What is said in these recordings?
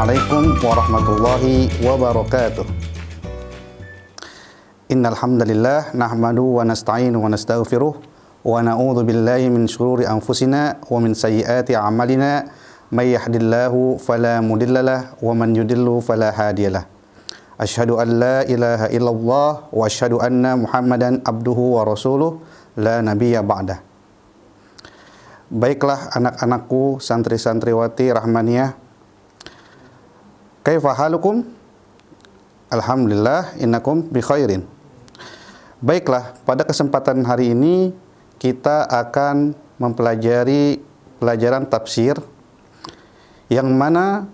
Assalamualaikum warahmatullahi wabarakatuh. Innal hamdalillah nahmadu wa nasta'inu wa nastaghfiruh wa na'udzu billahi min shururi anfusina wa min sayyiati a'malina may yahdihillahu fala mudhillalah wa man yudhlil fala hadiyalah. Asyhadu an la ilaha illallah wa asyhadu anna Muhammadan abduhu wa rasuluh la nabiyya ba'dah. Baiklah anak-anakku, santri-santriwati rahmaniyah, kaifa halukum? Alhamdulillah innakum bi khairin. Baiklah, pada kesempatan hari ini kita akan mempelajari pelajaran tafsir yang mana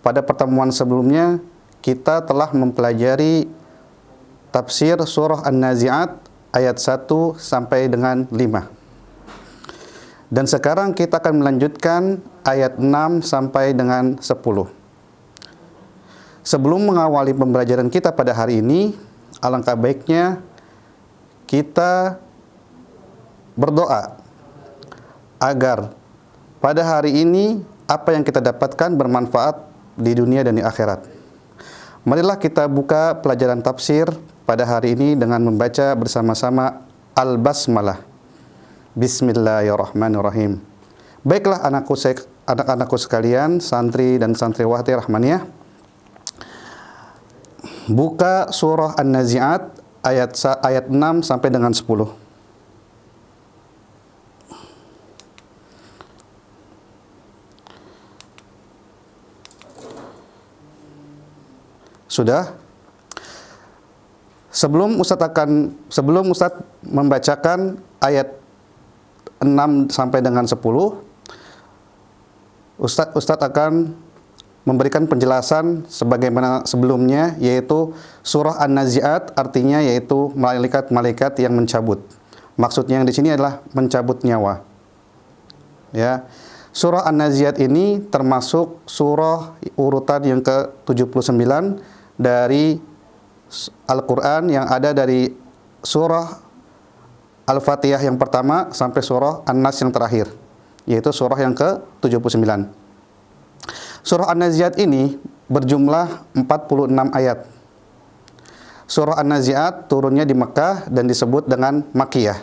pada pertemuan sebelumnya kita telah mempelajari tafsir surah An-Nazi'at ayat 1 sampai dengan 5. Dan sekarang kita akan melanjutkan ayat 6 sampai dengan 10. Sebelum mengawali pembelajaran kita pada hari ini, alangkah baiknya kita berdoa agar pada hari ini apa yang kita dapatkan bermanfaat di dunia dan di akhirat. Marilah kita buka pelajaran tafsir pada hari ini dengan membaca bersama-sama Al-Basmalah. Bismillahirrahmanirrahim. Baiklah anak-anakku sekalian, santri dan santriwati rahmaniyah, buka surah An-Nazi'at ayat 6 sampai dengan 10. Sudah? Sebelum Ustadz membacakan ayat 6 sampai dengan 10, Ustadz akan memberikan penjelasan sebagaimana sebelumnya, yaitu surah An-Nazi'at artinya yaitu malaikat-malaikat yang mencabut. Maksudnya yang di sini adalah mencabut nyawa. Ya. Surah An-Nazi'at ini termasuk surah urutan yang ke-79 dari Al-Qur'an yang ada dari surah Al-Fatihah yang pertama sampai surah An-Nas yang terakhir, yaitu surah yang ke-79. Surah An-Nazi'at ini berjumlah 46 ayat. Surah An-Nazi'at turunnya di Mekah dan disebut dengan Makkiyah.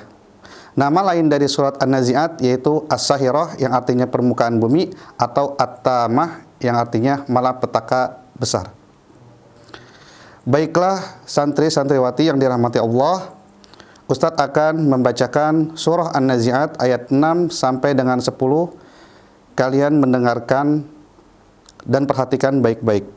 Nama lain dari surat An-Nazi'at yaitu As-Sahirah yang artinya permukaan bumi, atau At-Tamah yang artinya malapetaka besar. Baiklah santri-santriwati yang dirahmati Allah, Ustadz akan membacakan surah An-Nazi'at ayat 6 sampai dengan 10. Kalian mendengarkan dan perhatikan baik-baik.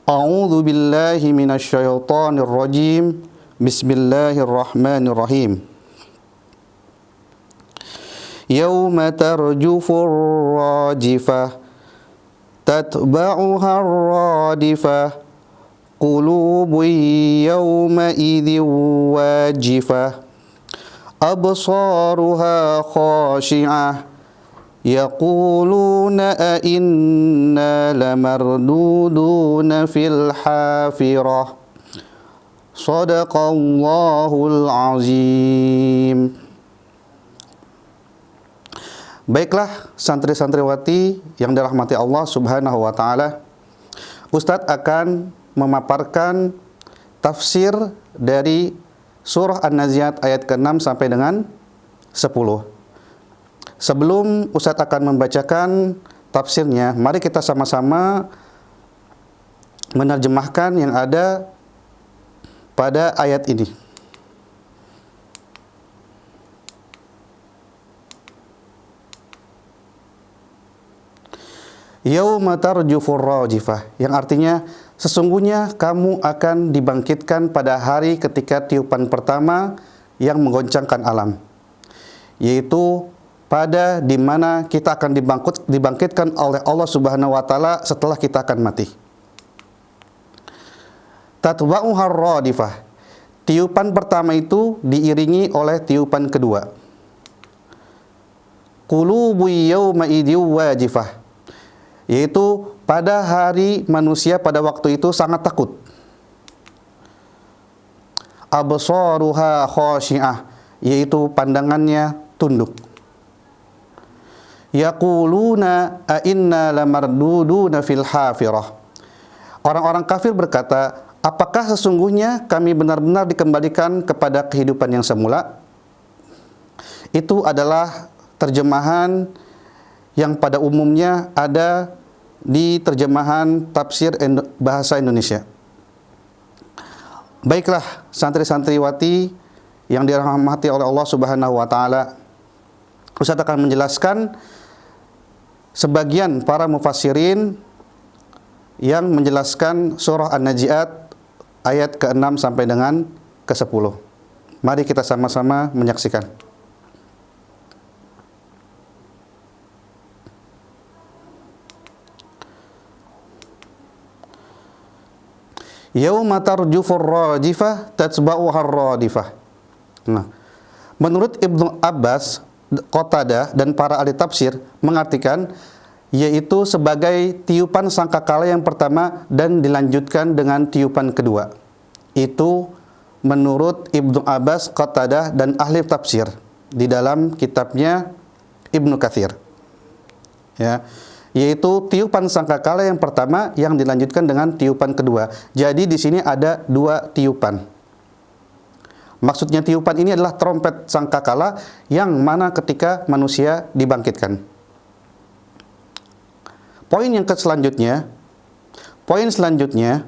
A'udzu billahi minasyaitonir rajim. Bismillahirrahmanirrahim. Yauma tarjufur rajifah tatba'uha ar-radifah qulubun yawma idzin wajifah absaruha khashi'ah yaquluna a inna lamarduduna fil hafirah. Shadaqallahul azim. Baiklah santri-santriwati yang dirahmati Allah Subhanahu wa taala, Ustadz akan memaparkan tafsir dari surah An-Nazi'at ayat ke-6 sampai dengan 10. Sebelum Ustadz akan membacakan tafsirnya, mari kita sama-sama menerjemahkan yang ada pada ayat ini. Yauma tarjufur rajifah, yang artinya sesungguhnya kamu akan dibangkitkan pada hari ketika tiupan pertama yang menggoncangkan alam, yaitu pada di mana kita akan dibangkitkan oleh Allah Subhanahu wa taala setelah kita akan mati. Tatba'uha ar-radifah. Tiupan pertama itu diiringi oleh tiupan kedua. Qulubu yawma idzin wajifah. Yaitu pada hari manusia pada waktu itu sangat takut. Absaruha khashi'ah, yaitu pandangannya tunduk. yaquluna a inna lamarduduna fil hafirah. Orang-orang kafir berkata, apakah sesungguhnya kami benar-benar dikembalikan kepada kehidupan yang semula? Itu adalah terjemahan yang pada umumnya ada di terjemahan tafsir bahasa Indonesia. Baiklah, santri-santriwati yang dirahmati oleh Allah Subhanahu wa taala, Ustaz akan menjelaskan sebagian para mufassirin yang menjelaskan surah An-Najiat ayat ke-6 sampai dengan ke-10. Mari kita sama-sama menyaksikan. Yauma tarjufur rajifah tatba'uhar radifah. Nah, menurut Ibnu Abbas, Qatadah dan para ahli tafsir mengartikan yaitu sebagai tiupan sangkakala yang pertama dan dilanjutkan dengan tiupan kedua. Itu menurut Ibnu Abbas, Qatadah dan ahli tafsir di dalam kitabnya Ibnu Katsir. Ya, yaitu tiupan sangkakala yang pertama yang dilanjutkan dengan tiupan kedua. Jadi di sini ada dua tiupan. Maksudnya tiupan ini adalah trompet sangkakala yang mana ketika manusia dibangkitkan. Poin selanjutnya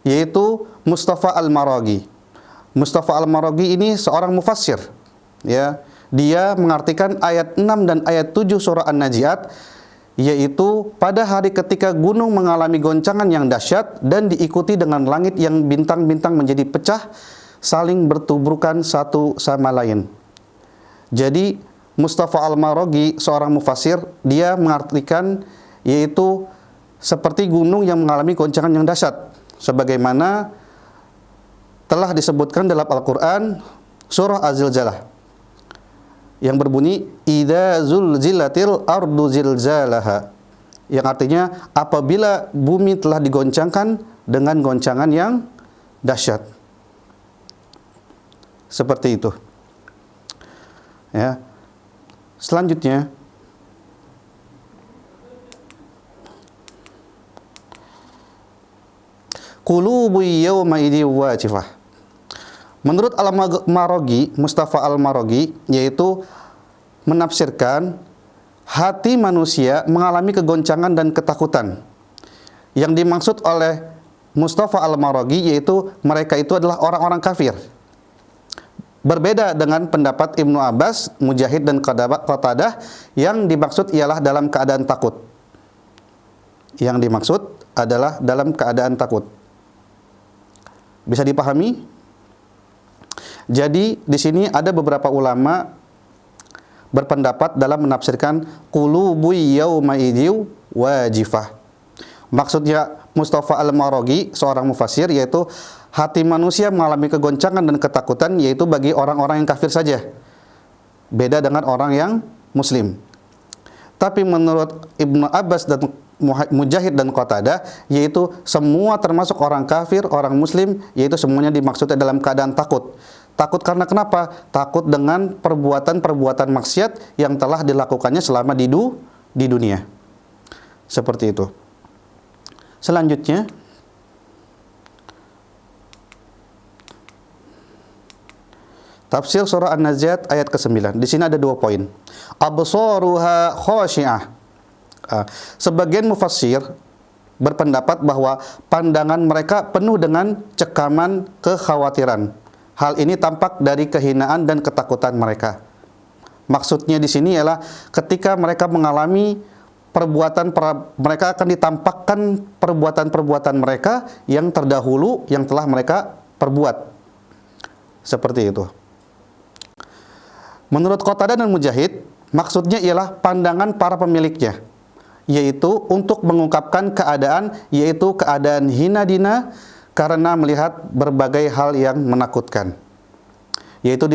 yaitu Mustafa Al-Maraghi. Mustafa Al-Maraghi ini seorang mufassir, ya. Dia mengartikan ayat 6 dan ayat 7 surah An-Najiat, yaitu pada hari ketika gunung mengalami goncangan yang dahsyat dan diikuti dengan langit yang bintang-bintang menjadi pecah, saling bertubrukan satu sama lain. Jadi Mustafa Al-Maraghi seorang mufassir, dia mengartikan yaitu seperti gunung yang mengalami goncangan yang dahsyat, sebagaimana telah disebutkan dalam Al-Quran surah Az-Zilzalah yang berbunyi idza zulzilatil ardu zilzalaha, yang artinya apabila bumi telah digoncangkan dengan goncangan yang dahsyat. Seperti itu. Ya. Selanjutnya qulubu yawma idzi wajifah. Menurut Al-Maraghi, Mustafa Al-Maraghi, yaitu menafsirkan hati manusia mengalami kegoncangan dan ketakutan. Yang dimaksud oleh Mustafa Al-Maraghi yaitu mereka itu adalah orang-orang kafir. Berbeda dengan pendapat Ibnu Abbas, Mujahid dan Qatadah, yang dimaksud ialah dalam keadaan takut. Yang dimaksud adalah dalam keadaan takut. Bisa dipahami? Jadi di sini ada beberapa ulama berpendapat dalam menafsirkan qulubu yauma idzi wajifah. Maksudnya Mustafa Al-Maraghi seorang mufassir yaitu hati manusia mengalami kegoncangan dan ketakutan yaitu bagi orang-orang yang kafir saja. Beda dengan orang yang muslim. Tapi menurut Ibnu Abbas dan Mujahid dan Qatadah yaitu semua termasuk orang kafir, orang muslim, yaitu semuanya dimaksudnya dalam keadaan takut. Takut karena kenapa? Takut dengan perbuatan-perbuatan maksiat yang telah dilakukannya selama di dunia. Seperti itu. Selanjutnya tafsir surah An-Naziat ayat ke-9. Di sini ada 2 poin. Absaruha khashi'ah. Sebagian mufassir berpendapat bahwa pandangan mereka penuh dengan cekaman kekhawatiran. Hal ini tampak dari kehinaan dan ketakutan mereka. Maksudnya di sini ialah ketika mereka mengalami mereka akan ditampakkan perbuatan-perbuatan mereka yang terdahulu yang telah mereka perbuat. Seperti itu. Menurut Qatadah dan Mujahid, maksudnya ialah pandangan para pemiliknya, yaitu untuk mengungkapkan keadaan, yaitu keadaan hina dina karena melihat berbagai hal yang menakutkan, yaitu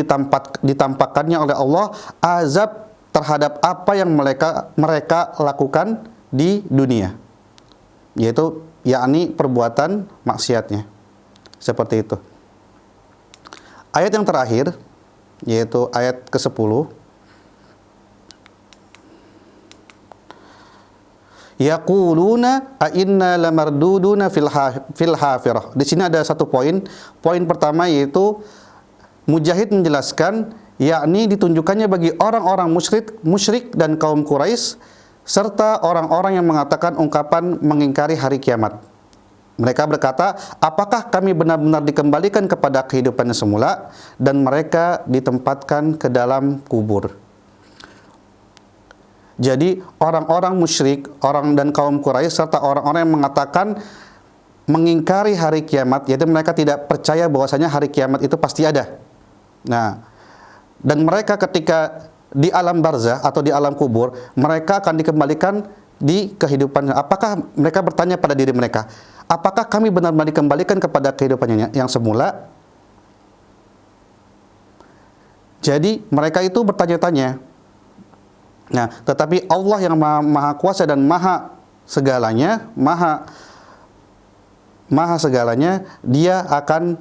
ditampakkannya oleh Allah azab terhadap apa yang mereka lakukan di dunia, yaitu yakni perbuatan maksiatnya. Seperti itu. Ayat yang terakhir yaitu ayat ke-10. Yaquluna a inna lamarduduna fil hafirah. Di sini ada satu poin. Poin pertama yaitu Mujahid menjelaskan, yakni ditunjukkannya bagi orang-orang musyrik dan kaum Quraisy serta orang-orang yang mengatakan ungkapan mengingkari hari kiamat. Mereka berkata, apakah kami benar-benar dikembalikan kepada kehidupan yang semula dan mereka ditempatkan ke dalam kubur. Jadi orang-orang musyrik, orang dan kaum Quraisy serta orang-orang yang mengatakan mengingkari hari kiamat, yaitu mereka tidak percaya bahwasanya hari kiamat itu pasti ada. Nah, dan mereka ketika di alam barzah atau di alam kubur, mereka akan dikembalikan di kehidupan. Apakah mereka bertanya pada diri mereka, apakah kami benar-benar dikembalikan kepada kehidupannya yang semula? Jadi mereka itu bertanya-tanya. Nah, tetapi Allah yang maha kuasa dan maha segalanya, maha segalanya, dia akan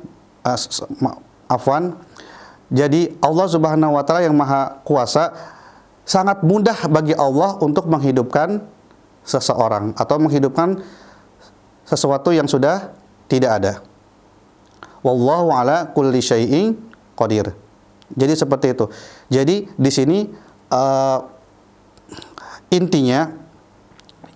jadi Allah Subhanahu wa taala yang maha kuasa, sangat mudah bagi Allah untuk menghidupkan seseorang atau menghidupkan sesuatu yang sudah tidak ada. Wallahu ala kulli syai'in qadir. Jadi seperti itu. Jadi di sini intinya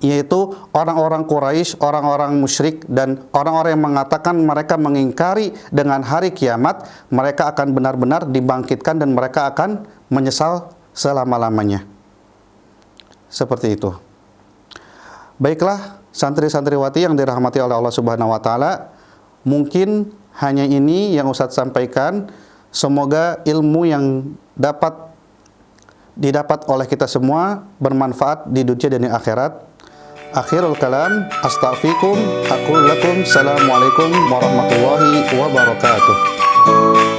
yaitu orang-orang Quraisy, orang-orang musyrik dan orang-orang yang mengatakan mereka mengingkari dengan hari kiamat, mereka akan benar-benar dibangkitkan dan mereka akan menyesal selama-lamanya. Seperti itu. Baiklah, santri-santriwati yang dirahmati oleh Allah Subhanahu wa taala, mungkin hanya ini yang Ustadz sampaikan. Semoga ilmu yang didapat oleh kita semua bermanfaat di dunia dan di akhirat. Akhirul kalam, astaghfirukum, aqul lakum, assalamualaikum warahmatullahi wabarakatuh.